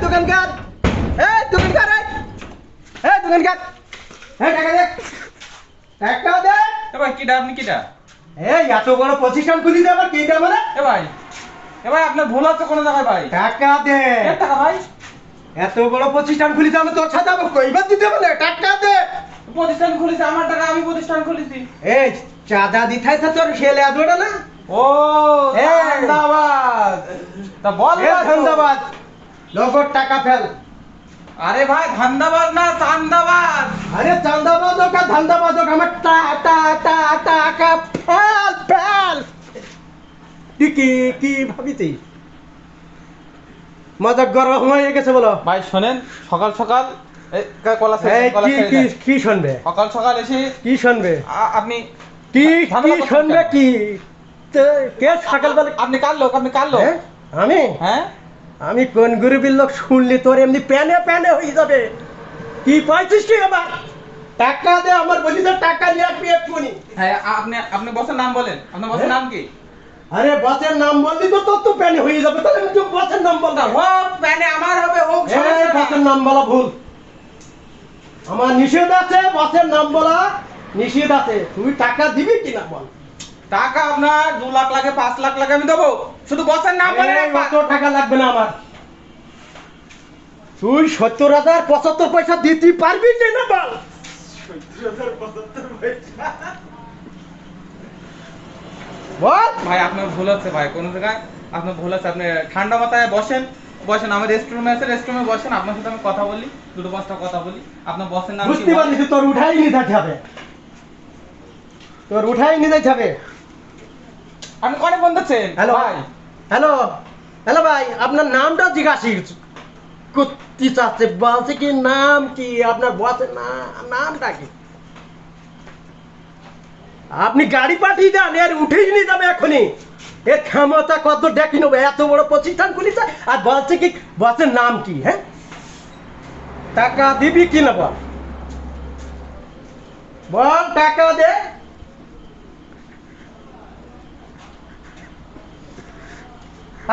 দোকানকার টাকা দে, টাকা দে। ভাই কিটা আপনি কিটা? এই এত বড় প্রতিষ্ঠান খুলি দে আবার কিটা মানে? ভাই আপনার ভুল হচ্ছে কোনো জায়গায় ভাই। টাকা দে। টাকা ভাই? এত বড় প্রতিষ্ঠান খুলি আমি তোর সাথে আবার কইবার দিতে হবে না, টাকা দে। প্রতিষ্ঠান খুলেছে আমার টাকা, আমি প্রতিষ্ঠান খুলেছি। এই চাঁদা দিথাই তো তোর ছেলে আদোড়া না? ও ধান্দাবাজ। তা বল ধান্দাবাজ, নগদ টাকা ফেল। আরে ভাই ধান্দাবাজ না চান্দাবাজ। আরে চাঁদাবাজ হোক আর ধান্দাবাজ হোক, আমার টাকা ফেল ফেল। তুই কি ভাবিছিস? মজা গরম হয়ে গেছে বলো ভাই শোনেন, সকাল সকাল কি শুনবে? সকাল সকাল এসে কি শুনবে? আপনি কি শুনবে? কি কে সকালবেলা? আপনি কার লোক? আপনি কার লোক? আমি হ্যাঁ আমি কোন গরিবের লোক শুনলি তোর এমনি প্যানে হয়ে যাবে। কি পাইছিস তুই আমার? টাকা দে, আমার বলি তো টাকা নিয়ে আসবি এক্ষুনি। হ্যাঁ আপনি বসের নাম বলেন, আপনার বসের নাম কি? আরে বসের নাম বললি তো তোর তো প্যানে হয়ে যাবে, তাহলে আমি তো বসের নাম বলতাম। হোক প্যানে আমার হবে, হোক বসের নাম বলা ভুল, আমার নিষেধ আছে, বসের নাম বলা নিষেধ আছে। তুই টাকা দিবি কিনা বল? টাকা আপনার 2 লাখ লাগে, 5 লাখ লাগে, আমি দেবো, শুধু বসের নাম বলেন। কত টাকা লাগবে না আমার? তুই 70,000 75 পয়সা দিতে পারবি কিনা বল? 70,000 75 পয়সা বল। ভাই আপনার ভুল হচ্ছে ভাই, কোন জায়গায় আপনার ভুল আছে। আপনি ঠান্ডা মাথায় বসেন, আমার রেস্টরুমে আছে, রেস্টরুমে বসেন, আপনার সাথে আমি কথা বলি, 2-5টা কথা বলি। আপনার বসের নাম কি? বুঝতে পারলি তো, তোর উঠাই নিয়ে যেতে হবে, তোর উঠাই নিয়ে যেতে হবে। আপনি কোনে ফোন দিচ্ছেন? হ্যালো ভাই হ্যালো হ্যালো ভাই, আপনার নামটা জিজ্ঞাসি করতে চাচ্ছে, বলছে কি নাম কি আপনার? বসের নামটা কি? আপনি গাড়ি পাঠিয়ে দেন, এর উঠেই নিয়ে যাবে এখনই। এর ক্ষমতা কত দেখি নেবো, এত বড় প্রতিষ্ঠান খুলিছে আর বলছে কি বসের নাম কি? হ্যাঁ, টাকা দিবি কি না বল, বল টাকা দে।